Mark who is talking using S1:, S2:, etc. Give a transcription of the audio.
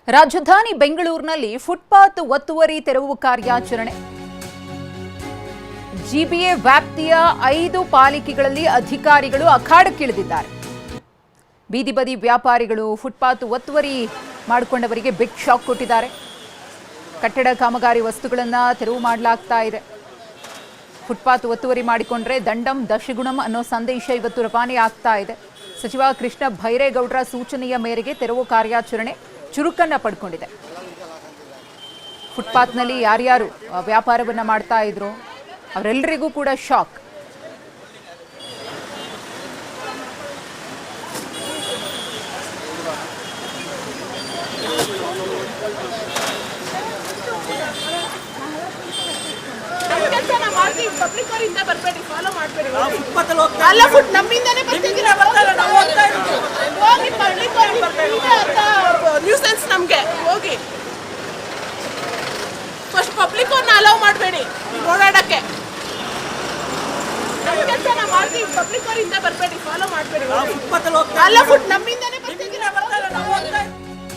S1: ರಾಜಧಾನಿ ಬೆಂಗಳೂರಿನಲ್ಲಿ ಫುಟ್ಪಾತ್ ಒತ್ತುವರಿ ತೆರವು ಕಾರ್ಯಾಚರಣೆ. ಜಿಬಿಎ ವ್ಯಾಪ್ತಿಯ 5 ಪಾಲಿಕೆಗಳಲ್ಲಿ ಅಧಿಕಾರಿಗಳು ಅಖಾಡಕ್ಕಿಳಿದಿದ್ದಾರೆ. ಬೀದಿ ಬದಿ ವ್ಯಾಪಾರಿಗಳು ಫುಟ್ಪಾತ್ ಒತ್ತುವರಿ ಮಾಡಿಕೊಂಡವರಿಗೆ ಬಿಗ್ ಶಾಕ್ ಕೊಟ್ಟಿದ್ದಾರೆ. ಕಟ್ಟಡ ಕಾಮಗಾರಿ ವಸ್ತುಗಳನ್ನು ತೆರವು ಮಾಡಲಾಗ್ತಾ ಇದೆ. ಫುಟ್ಪಾತ್ ಒತ್ತುವರಿ ಮಾಡಿಕೊಂಡ್ರೆ ದಂಡಂ ದಶಗುಣಂ ಅನ್ನೋ ಸಂದೇಶ ಇವತ್ತು ರವಾನೆ ಆಗ್ತಾ ಇದೆ. ಸಚಿವ ಕೃಷ್ಣ ಭೈರೇಗೌಡರ ಸೂಚನೆಯ ಮೇರೆಗೆ ತೆರವು ಕಾರ್ಯಾಚರಣೆ ಚುರುಕನ್ನ ಪಡ್ಕೊಂಡಿದೆ. ಫುಟ್ಪಾತ್ನಲ್ಲಿ ಯಾರ್ಯಾರು ವ್ಯಾಪಾರವನ್ನ ಮಾಡ್ತಾ ಇದ್ರು ಅವರೆಲ್ಲರಿಗೂ ಕೂಡ ಶಾಕ್.
S2: ಪಬ್ಲಿಕ್ ಅವರಿಂದ ಬರಬೇಡಿ, ಫಾಲೋ ಮಾಡಬೇಡಿ. ಅಲ್ಲ ಫುಟ್ ನಮ್ಮಿಂದಾನೇ ಬರ್ತಿದ್ದೀರಾ, ಹೋಗಿ ಪಬ್ಲಿಕ್ ನ್ಯೂಸೆನ್ಸ್ ನಮಗೆ ಹೋಗಿ. ಫಸ್ಟ್ ಪಬ್ಲಿಕ್ ಅವ್ರನ್ನ ಅಲೌ ಮಾಡಬೇಡಿ ಓಡಾಡಕ್ಕೆ. ನಮ್ಮ ಕೆಲಸ ನಾವು ಮಾಡ್ತೀವಿ, ಪಬ್ಲಿಕ್ ಅವರಿಂದ ಬರಬೇಡಿ, ಫಾಲೋ ಮಾಡಬೇಡಿ. ಅಲ್ಲ ಫುಟ್ ನಮ್ಮಿಂದಾನೇ